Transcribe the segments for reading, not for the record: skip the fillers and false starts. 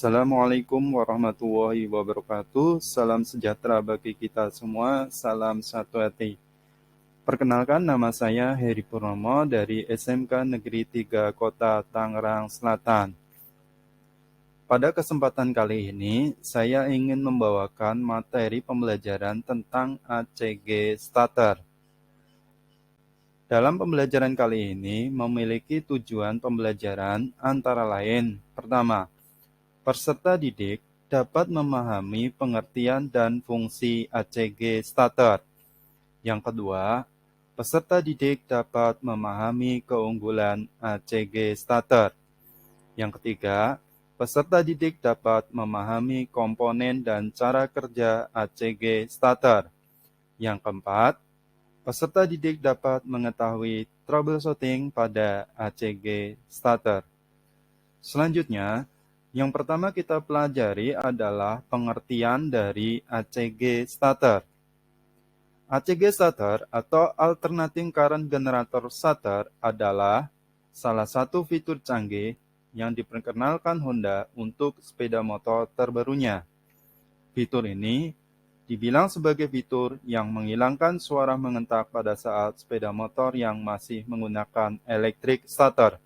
Assalamualaikum warahmatullahi wabarakatuh. Salam sejahtera bagi kita semua. Salam satu hati. Perkenalkan, nama saya Heri Purnomo dari SMK Negeri 3 Kota Tangerang Selatan. Pada kesempatan kali ini, saya ingin membawakan materi pembelajaran tentang ACG Starter. Dalam pembelajaran kali ini memiliki tujuan pembelajaran antara lain: pertama, peserta didik dapat memahami pengertian dan fungsi ACG Starter. Yang kedua, peserta didik dapat memahami keunggulan ACG Starter. Yang ketiga, peserta didik dapat memahami komponen dan cara kerja ACG Starter. Yang keempat, peserta didik dapat mengetahui troubleshooting pada ACG Starter. Selanjutnya, yang pertama kita pelajari adalah pengertian dari ACG Starter. ACG Starter atau Alternating Current Generator Starter adalah salah satu fitur canggih yang diperkenalkan Honda untuk sepeda motor terbarunya. Fitur ini dibilang sebagai fitur yang menghilangkan suara mengentak pada saat sepeda motor yang masih menggunakan electric starter.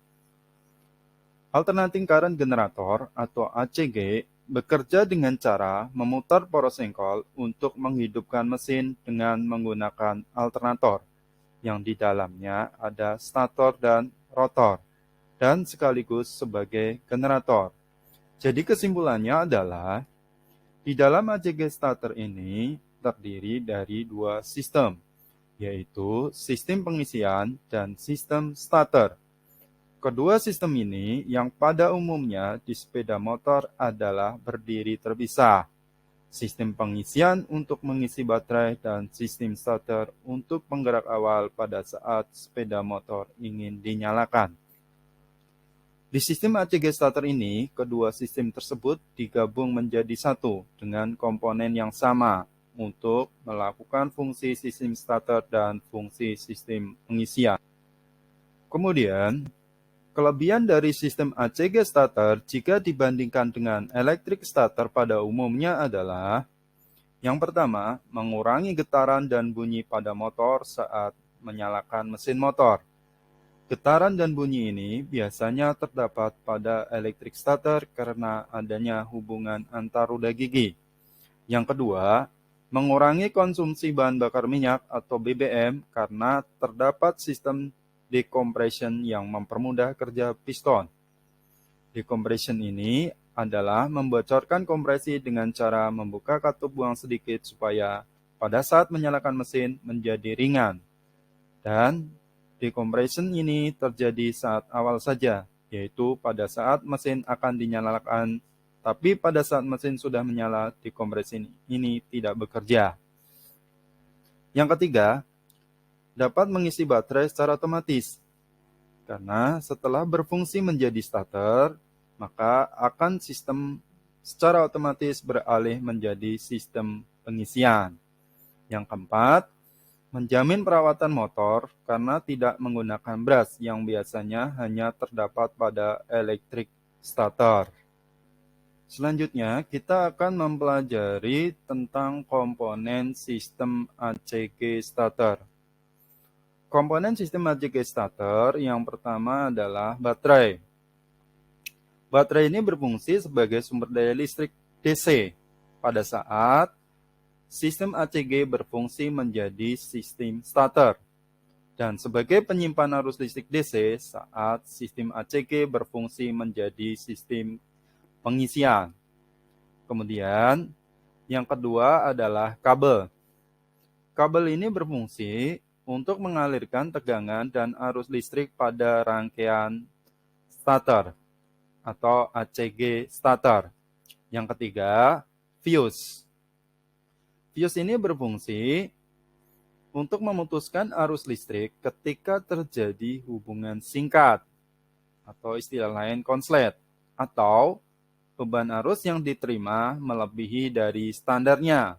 Alternating Current Generator atau ACG bekerja dengan cara memutar poros engkol untuk menghidupkan mesin dengan menggunakan alternator, yang di dalamnya ada stator dan rotor, dan sekaligus sebagai generator. Jadi kesimpulannya adalah, di dalam ACG starter ini terdiri dari dua sistem, yaitu sistem pengisian dan sistem starter. Kedua sistem ini yang pada umumnya di sepeda motor adalah berdiri terpisah. Sistem pengisian untuk mengisi baterai dan sistem starter untuk penggerak awal pada saat sepeda motor ingin dinyalakan. Di sistem ACG starter ini, kedua sistem tersebut digabung menjadi satu dengan komponen yang sama untuk melakukan fungsi sistem starter dan fungsi sistem pengisian. Kemudian, kelebihan dari sistem ACG starter jika dibandingkan dengan electric starter pada umumnya adalah: yang pertama, mengurangi getaran dan bunyi pada motor saat menyalakan mesin motor. Getaran dan bunyi ini biasanya terdapat pada electric starter karena adanya hubungan antar roda gigi. Yang kedua, mengurangi konsumsi bahan bakar minyak atau BBM karena terdapat sistem decompression yang mempermudah kerja piston. Decompression ini adalah membocorkan kompresi dengan cara membuka katup buang sedikit supaya pada saat menyalakan mesin menjadi ringan. Dan decompression ini terjadi saat awal saja, yaitu pada saat mesin akan dinyalakan, tapi pada saat mesin sudah menyala, decompression ini tidak bekerja. Yang ketiga, dapat mengisi baterai secara otomatis. Karena setelah berfungsi menjadi starter, maka akan sistem secara otomatis beralih menjadi sistem pengisian. Yang keempat, menjamin perawatan motor karena tidak menggunakan bras yang biasanya hanya terdapat pada electric starter. Selanjutnya, kita akan mempelajari tentang komponen sistem ACG starter. Komponen sistem ACG starter yang pertama adalah baterai. Baterai ini berfungsi sebagai sumber daya listrik DC pada saat sistem ACG berfungsi menjadi sistem starter, dan sebagai penyimpan arus listrik DC saat sistem ACG berfungsi menjadi sistem pengisian. Kemudian, yang kedua adalah kabel. Kabel ini berfungsi untuk mengalirkan tegangan dan arus listrik pada rangkaian starter atau ACG starter. Yang ketiga, fuse. Fuse ini berfungsi untuk memutuskan arus listrik ketika terjadi hubungan singkat atau istilah lain konslet, atau beban arus yang diterima melebihi dari standarnya,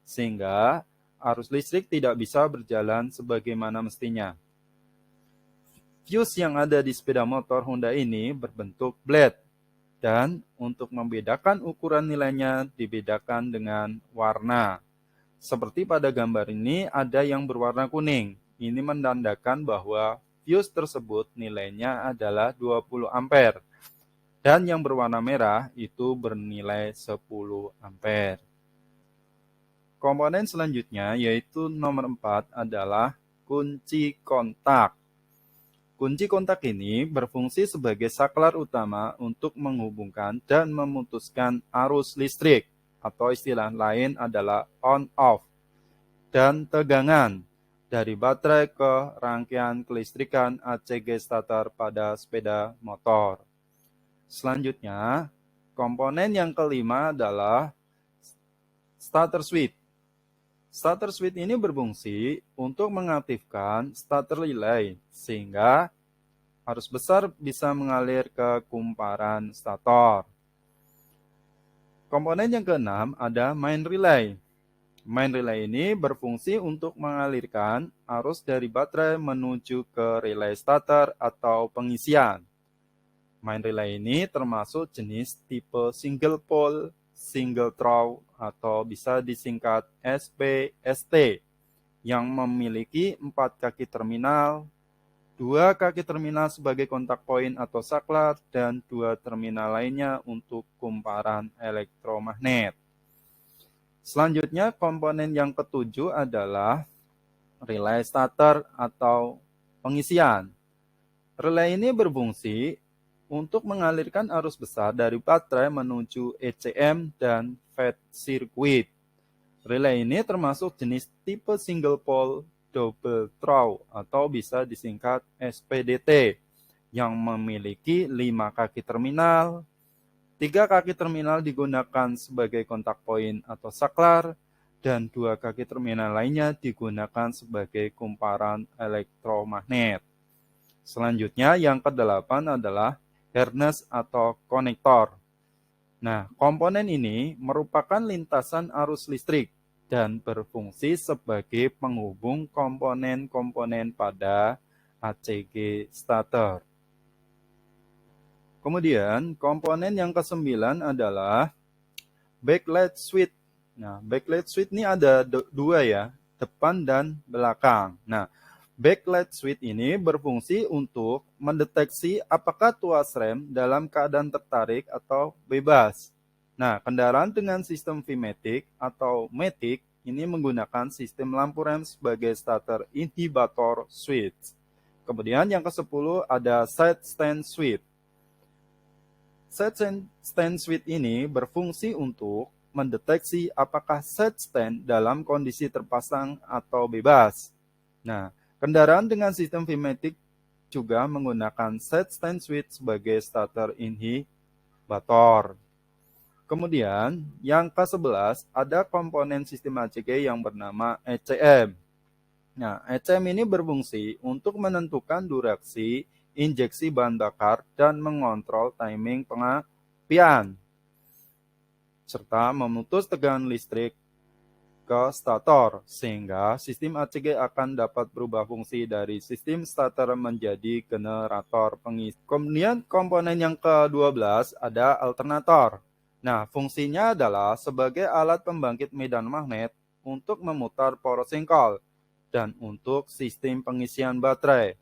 sehingga arus listrik tidak bisa berjalan sebagaimana mestinya. Fuse yang ada di sepeda motor Honda ini berbentuk blade. Dan untuk membedakan ukuran nilainya dibedakan dengan warna. Seperti pada gambar ini ada yang berwarna kuning. Ini menandakan bahwa fuse tersebut nilainya adalah 20 ampere. Dan yang berwarna merah itu bernilai 10 ampere. Komponen selanjutnya yaitu nomor 4 adalah kunci kontak. Kunci kontak ini berfungsi sebagai saklar utama untuk menghubungkan dan memutuskan arus listrik, atau istilah lain adalah on-off, dan tegangan dari baterai ke rangkaian kelistrikan ACG starter pada sepeda motor. Selanjutnya, komponen yang kelima adalah starter switch. Starter switch ini berfungsi untuk mengaktifkan starter relay sehingga arus besar bisa mengalir ke kumparan stator. Komponen yang keenam ada main relay. Main relay ini berfungsi untuk mengalirkan arus dari baterai menuju ke relay starter atau pengisian. Main relay ini termasuk jenis tipe single pole, single throw, atau bisa disingkat SPST, yang memiliki 4 kaki terminal, 2 kaki terminal sebagai kontak poin atau saklar, dan 2 terminal lainnya untuk kumparan elektromagnet. Selanjutnya, komponen yang ketujuh adalah relay starter atau pengisian. Relay ini berfungsi untuk mengalirkan arus besar dari baterai menuju ECM dan FET circuit. Relay ini termasuk jenis tipe single pole double throw atau bisa disingkat SPDT yang memiliki 5 kaki terminal. 3 kaki terminal digunakan sebagai kontak poin atau saklar dan 2 kaki terminal lainnya digunakan sebagai kumparan elektromagnet. Selanjutnya yang kedelapan adalah harness atau konektor. Nah, komponen ini merupakan lintasan arus listrik dan berfungsi sebagai penghubung komponen-komponen pada ACG starter. Kemudian, komponen yang kesembilan adalah backlight switch. Nah, backlight switch ini ada dua ya, depan dan belakang. Nah, backlight switch ini berfungsi untuk mendeteksi apakah tuas rem dalam keadaan tertarik atau bebas. Nah, kendaraan dengan sistem VMATIC atau matic ini menggunakan sistem lampu rem sebagai starter inhibitor switch. Kemudian yang ke-10 ada side stand switch. Side stand switch ini berfungsi untuk mendeteksi apakah side stand dalam kondisi terpasang atau bebas. Nah, kendaraan dengan sistem VMATIC juga menggunakan side stand switch sebagai starter inhibitor. Kemudian, yang ke-11 ada komponen sistem ACG yang bernama ECM. Nah, ECM ini berfungsi untuk menentukan durasi injeksi bahan bakar dan mengontrol timing pengapian, serta memutus tegangan listrik ke stator, sehingga sistem ACG akan dapat berubah fungsi dari sistem starter menjadi generator pengisi. Kemudian komponen yang ke-12 ada alternator. Nah, fungsinya adalah sebagai alat pembangkit medan magnet untuk memutar poros singkol dan untuk sistem pengisian baterai.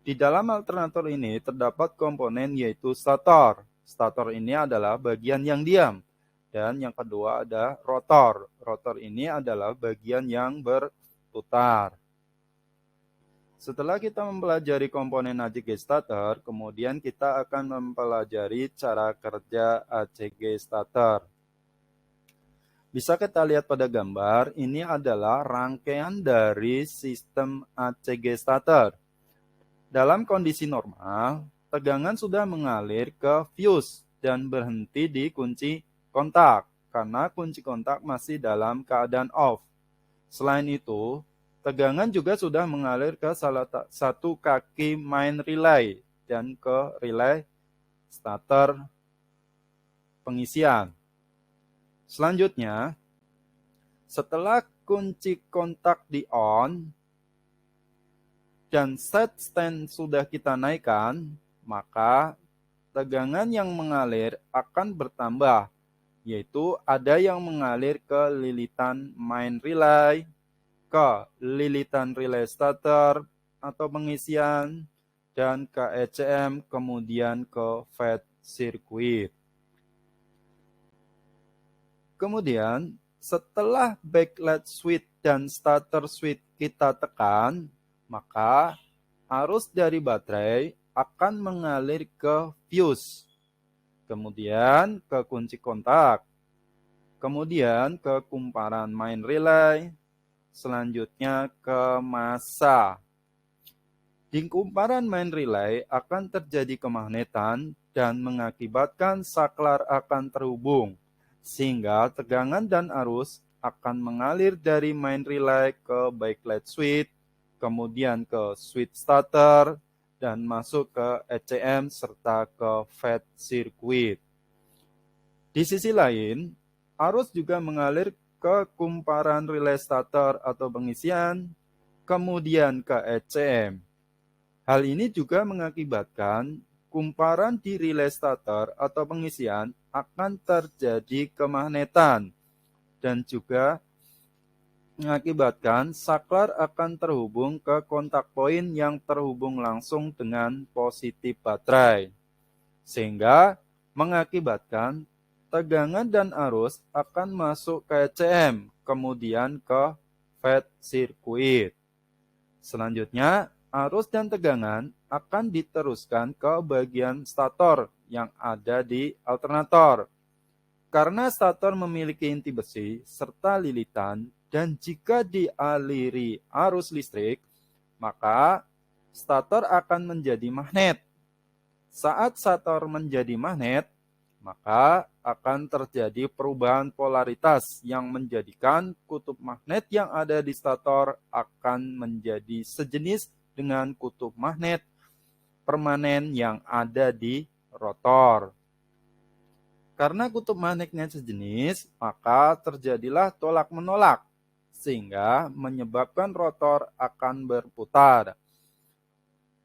Di dalam alternator ini terdapat komponen yaitu stator. Stator ini adalah bagian yang diam. Dan yang kedua ada rotor. Rotor ini adalah bagian yang berputar. Setelah kita mempelajari komponen ACG starter, kemudian kita akan mempelajari cara kerja ACG starter. Bisa kita lihat pada gambar, ini adalah rangkaian dari sistem ACG starter. Dalam kondisi normal, tegangan sudah mengalir ke fuse dan berhenti di kunci kontak, karena kunci kontak masih dalam keadaan off. Selain itu, tegangan juga sudah mengalir ke salah satu kaki main relay dan ke relay starter pengisian. Selanjutnya, setelah kunci kontak di on dan set stand sudah kita naikkan, maka tegangan yang mengalir akan bertambah, yaitu ada yang mengalir ke lilitan main relay, ke lilitan relay starter atau pengisian, dan ke ECM, kemudian ke fed circuit. Kemudian, setelah backlight switch dan starter switch kita tekan, maka arus dari baterai akan mengalir ke fuse, kemudian ke kunci kontak, kemudian ke kumparan main relay, selanjutnya ke massa. Di kumparan main relay akan terjadi kemagnetan dan mengakibatkan saklar akan terhubung, sehingga tegangan dan arus akan mengalir dari main relay ke backlight switch, kemudian ke switch starter, dan masuk ke ECM serta ke fed circuit. Di sisi lain, arus juga mengalir ke kumparan relay starter atau pengisian, kemudian ke ECM. Hal ini juga mengakibatkan kumparan di relay starter atau pengisian akan terjadi kemagnetan dan juga mengakibatkan saklar akan terhubung ke kontak poin yang terhubung langsung dengan positif baterai, sehingga mengakibatkan tegangan dan arus akan masuk ke ECM, kemudian ke fed circuit. Selanjutnya, arus dan tegangan akan diteruskan ke bagian stator yang ada di alternator. Karena stator memiliki inti besi serta lilitan dan jika dialiri arus listrik, maka stator akan menjadi magnet. Saat stator menjadi magnet, maka akan terjadi perubahan polaritas yang menjadikan kutub magnet yang ada di stator akan menjadi sejenis dengan kutub magnet permanen yang ada di rotor. Karena kutub magnetnya sejenis, maka terjadilah tolak-menolak, sehingga menyebabkan rotor akan berputar.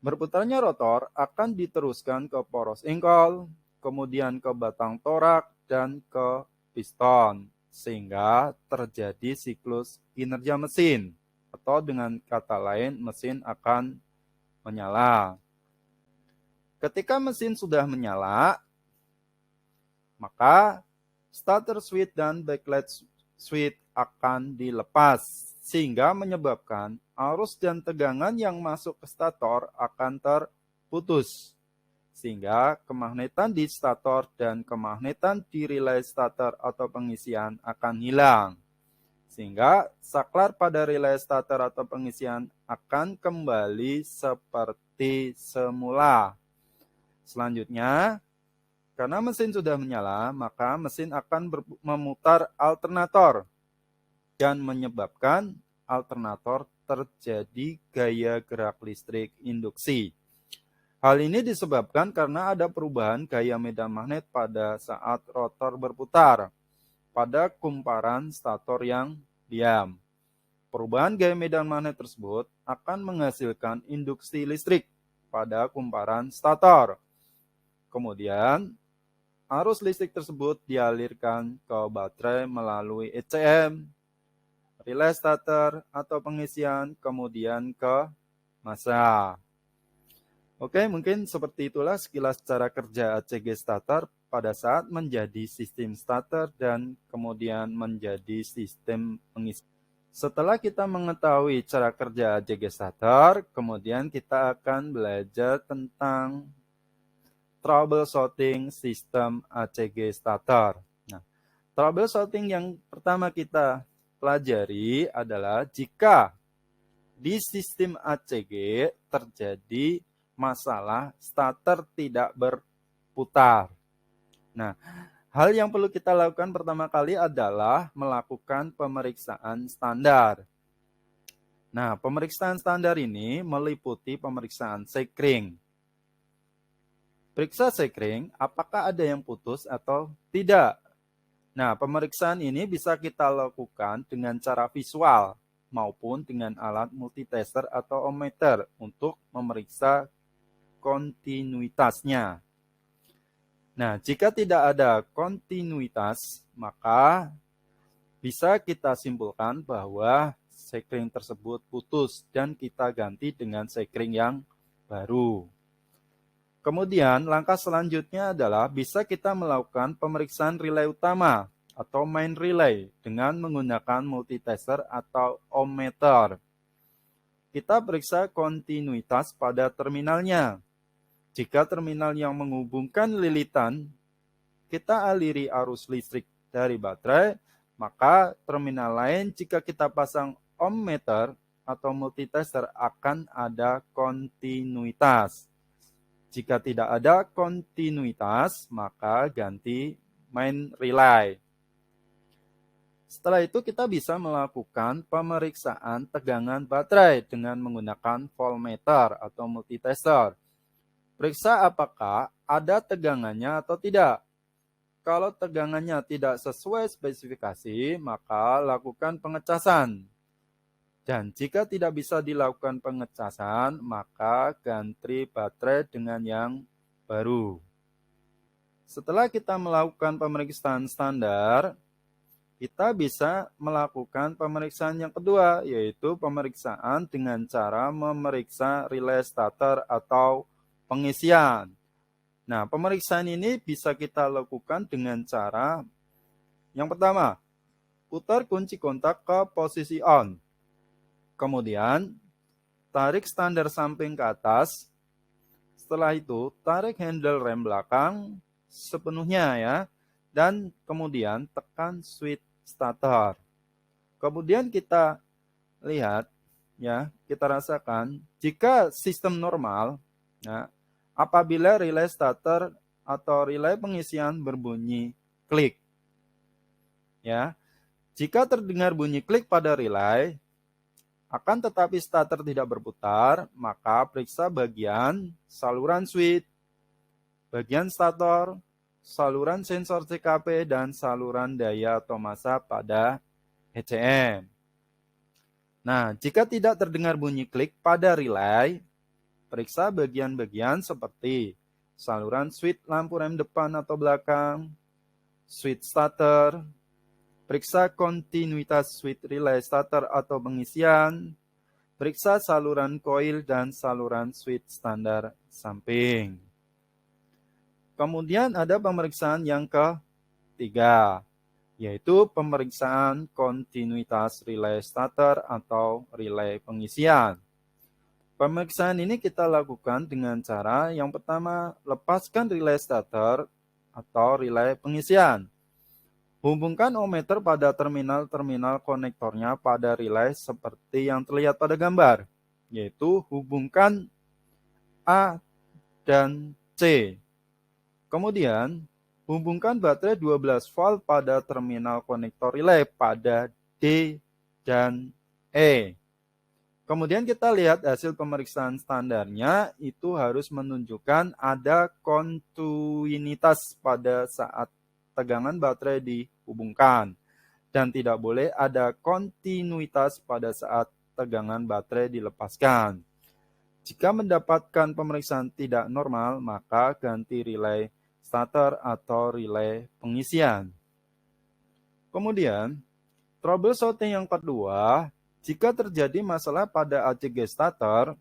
Berputarnya rotor akan diteruskan ke poros engkol, kemudian ke batang torak, dan ke piston, sehingga terjadi siklus kinerja mesin, atau dengan kata lain mesin akan menyala. Ketika mesin sudah menyala, maka starter switch dan backlight switch akan dilepas, sehingga menyebabkan arus dan tegangan yang masuk ke stator akan terputus, sehingga kemagnetan di stator dan kemagnetan di relay starter atau pengisian akan hilang, sehingga saklar pada relay starter atau pengisian akan kembali seperti semula. Selanjutnya, karena mesin sudah menyala, maka mesin akan memutar alternator dan menyebabkan alternator terjadi gaya gerak listrik induksi. Hal ini disebabkan karena ada perubahan gaya medan magnet pada saat rotor berputar pada kumparan stator yang diam. Perubahan gaya medan magnet tersebut akan menghasilkan induksi listrik pada kumparan stator. Kemudian, arus listrik tersebut dialirkan ke baterai melalui ECM, relay starter atau pengisian, kemudian ke massa. Oke, mungkin seperti itulah sekilas cara kerja ACG starter pada saat menjadi sistem starter dan kemudian menjadi sistem pengisian. Setelah kita mengetahui cara kerja ACG starter, kemudian kita akan belajar tentang troubleshooting sistem ACG starter. Nah, troubleshooting yang pertama kita pelajari adalah jika di sistem ACG terjadi masalah starter tidak berputar. Nah, hal yang perlu kita lakukan pertama kali adalah melakukan pemeriksaan standar. Nah, pemeriksaan standar ini meliputi pemeriksaan sekring. Periksa sekring, apakah ada yang putus atau tidak. Nah, pemeriksaan ini bisa kita lakukan dengan cara visual maupun dengan alat multitester atau ohmmeter untuk memeriksa kontinuitasnya. Nah, jika tidak ada kontinuitas, maka bisa kita simpulkan bahwa sekring tersebut putus dan kita ganti dengan sekring yang baru. Kemudian, langkah selanjutnya adalah bisa kita melakukan pemeriksaan relay utama atau main relay dengan menggunakan multitester atau ohmmeter. Kita periksa kontinuitas pada terminalnya. Jika terminal yang menghubungkan lilitan, kita aliri arus listrik dari baterai, maka terminal lain jika kita pasang ohmmeter atau multitester akan ada kontinuitas. Jika tidak ada kontinuitas, maka ganti main relay. Setelah itu kita bisa melakukan pemeriksaan tegangan baterai dengan menggunakan voltmeter atau multitester. Periksa apakah ada tegangannya atau tidak. Kalau tegangannya tidak sesuai spesifikasi, maka lakukan pengecasan. Dan jika tidak bisa dilakukan pengecasan, maka ganti baterai dengan yang baru. Setelah kita melakukan pemeriksaan standar, kita bisa melakukan pemeriksaan yang kedua, yaitu pemeriksaan dengan cara memeriksa relay starter atau pengisian. Nah, pemeriksaan ini bisa kita lakukan dengan cara yang pertama, putar kunci kontak ke posisi on. Kemudian, tarik standar samping ke atas. Setelah itu, tarik handle rem belakang sepenuhnya ya. Dan kemudian tekan switch starter. Kemudian kita lihat ya, kita rasakan jika sistem normal ya, apabila relay starter atau relay pengisian berbunyi klik. Ya. Jika terdengar bunyi klik pada relay, akan tetapi starter tidak berputar, maka periksa bagian saluran switch, bagian stator, saluran sensor CKP, dan saluran daya atau massa pada ECM. Nah, jika tidak terdengar bunyi klik pada relay, periksa bagian-bagian seperti saluran switch lampu rem depan atau belakang, switch starter, periksa kontinuitas switch relay starter atau pengisian, periksa saluran koil dan saluran switch standar samping. Kemudian ada pemeriksaan yang ketiga, yaitu pemeriksaan kontinuitas relay starter atau relay pengisian. Pemeriksaan ini kita lakukan dengan cara yang pertama, lepaskan relay starter atau relay pengisian. Hubungkan ohmmeter pada terminal-terminal konektornya pada relay seperti yang terlihat pada gambar, yaitu hubungkan A dan C. Kemudian, hubungkan baterai 12 volt pada terminal konektor relay pada D dan E. Kemudian kita lihat hasil pemeriksaan standarnya itu harus menunjukkan ada kontinuitas pada saat tegangan baterai dihubungkan dan tidak boleh ada kontinuitas pada saat tegangan baterai dilepaskan. Jika mendapatkan pemeriksaan tidak normal, maka ganti relay starter atau relay pengisian. Kemudian, troubleshooting yang kedua, jika terjadi masalah pada ACG starter,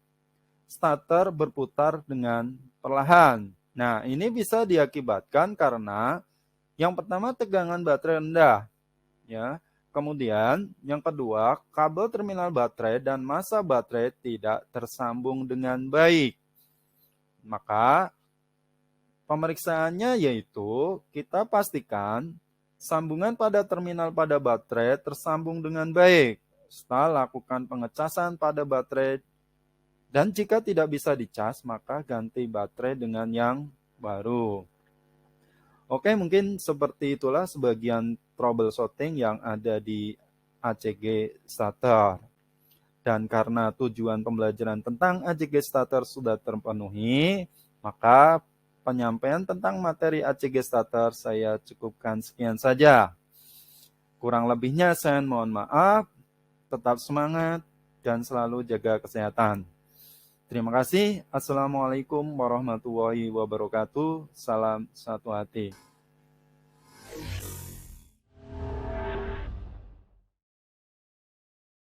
starter berputar dengan perlahan. Nah, ini bisa diakibatkan karena yang pertama tegangan baterai rendah, ya. Kemudian yang kedua, kabel terminal baterai dan massa baterai tidak tersambung dengan baik. Maka pemeriksaannya yaitu kita pastikan sambungan pada terminal pada baterai tersambung dengan baik. Setelah lakukan pengecasan pada baterai dan jika tidak bisa dicas, maka ganti baterai dengan yang baru. Oke, mungkin seperti itulah sebagian troubleshooting yang ada di ACG starter. Dan karena tujuan pembelajaran tentang ACG starter sudah terpenuhi, maka penyampaian tentang materi ACG starter saya cukupkan sekian saja. Kurang lebihnya saya mohon maaf, tetap semangat dan selalu jaga kesehatan. Terima kasih. Assalamualaikum warahmatullahi wabarakatuh. Salam satu hati.